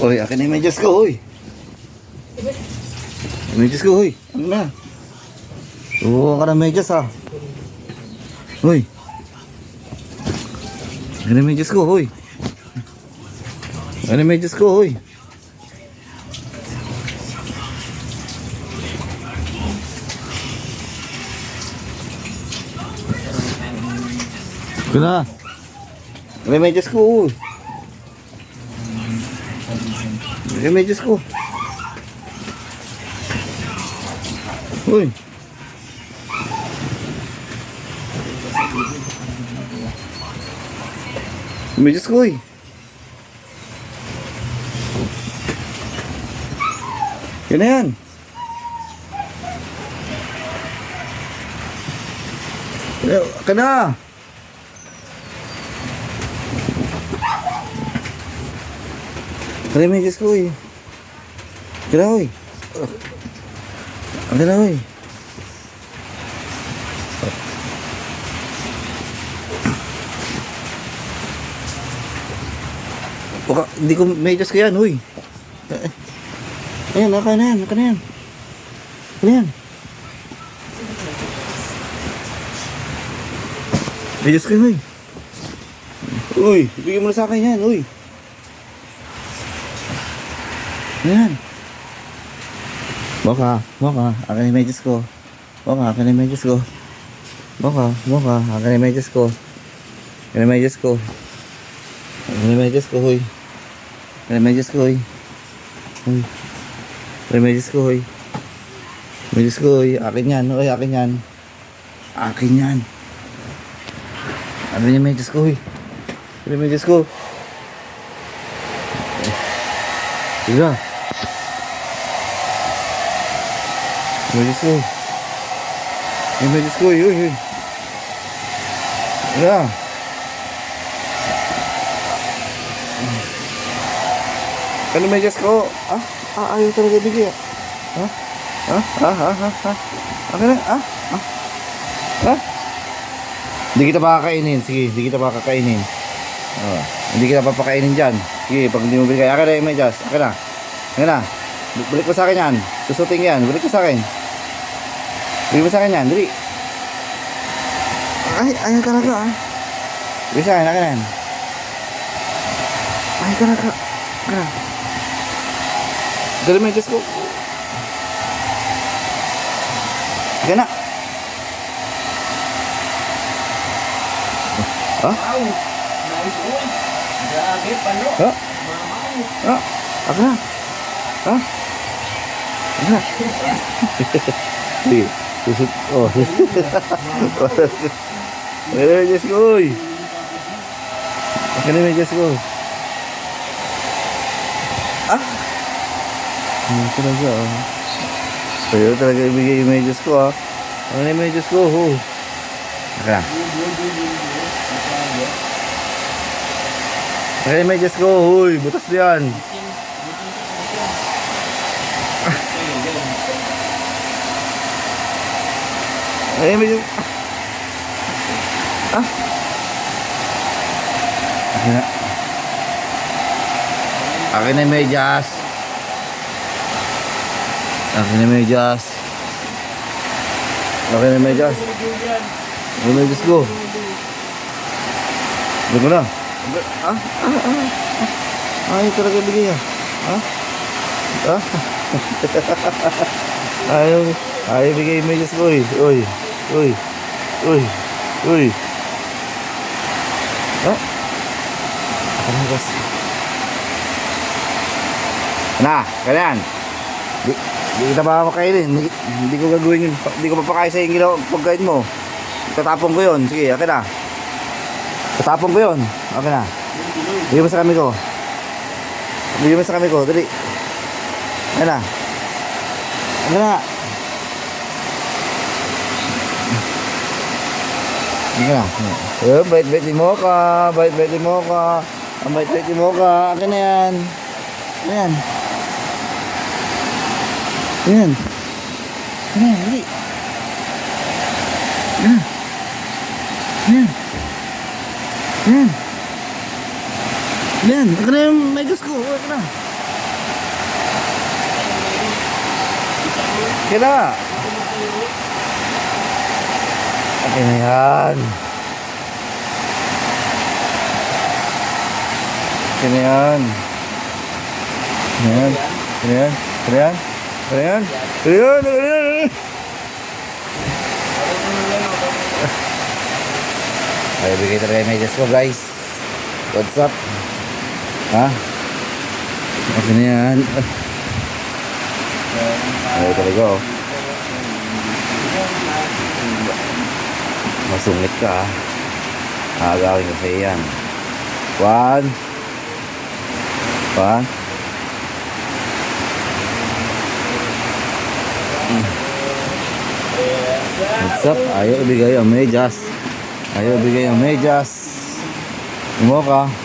Uy, akin na yung medyas ko, uy. Medyas ko, uy. Ano na? Oo, ka na medyas, ha. Uy. Akin na yung medyas ko, uy. Akin na yung medyas ko, uy. Akin na. Akin na yung medyas ko, uy. Akin na yung medyas ko. Uy. Medyas ko, uy. Yan na yan. Ka na. Ka na medyas ko, uy. Ka na, uy. Ka na, uy. Baka, hindi ko medyas ko yan, uy. Ayan, naka na yan, naka na yan. Ano yan? Medyas ko yan, uy. Uy, bigyan mo na sa akin yan, uy. Ano yan? Baka, akin yung medyas ko. Baka, akin yung medyas ko. Baka, akin yung medyas ko. Akin yung medyas ko. Akin yung medyas ko, uy. Akin yung medyas ko, uy. Uy. Akin yung medyas ko, uy. Medyas ko, uy. Akin yan, uy. Akin yan. Akin yan. Akin yung medyas ko, uy. Akin yung medyas ko. Diga. Medyas ko. Yung medyas ko, uy. Uy. Diga. Ano medyas ko? Ayaw talaga bigay. Okay na, Hindi kita makakainin. Sige, hindi kita makakainin. Hindi kita papakainin dyan. Sige, pag hindi mo bigay. Akin na yung medyas. Akin na. Akin na. Balik mo sa akin yan. Susuting yan. Balik mo sa akin. Balik mo sa akin yan. Dali. Ay, ayaw talaga, Balik sa akin. Akin na yan. Ayaw talaga. Akin na. Dali medyas ko. Akin na. Grabe, palo. Akin na. Akin na. Sige. Susut. Oh. Akin na medyas ko, uy. Akin na medyas ko. Talaga, Ayaw talaga ibigay yung medyas ko, Ano na yung medyas ko, Akin na. Akin na yung medyas ko, butas na yan. Akin na yung medyas. Akin na. Akin na yung medyas. Akin na yung medyas. Akin na yung medyas. Akin na yung medyas ko. Akin mo na. Ayaw talaga bigay Ayaw bigay yung medyas ko, Uy. Akin na medyas. Ganyan. Hindi kita makakainin. Hindi ko gagawin yun. Hindi ko papakain sa yung ginawa pagkain mo. Tatapon ko yun. Sige, akin na. Tatapon ko yun. Akin na. Bigyan mo sa kami ko. Bigyan mo sa kami ko. Dali. Akin na. Akin na. Akin na. Bait-bait mo ka. Bait-bait mo ka. Bait-bait mo ka. Akin na yan. Ayan. Ayan. Ayan, dali. Ayan. Ayan. Ayan. Ayan, akin na yung medyas ko. Akin na. Okay na. Okay na yan. Okay na yan. Okay na yan. Okay na yan. Okay na yan. Okay na yan. Okay na yan. Okay na yan. Ay, bigay talaga yung medyas ko, guys. What's up? Ha? Okay na yan. Ay, talaga, oh. Masungit ka, ha? Agawin ko sa'yo yan. One. What's up? Ayaw ibigay ang medyas. Ayaw ibigay ang medyas. Mo ka.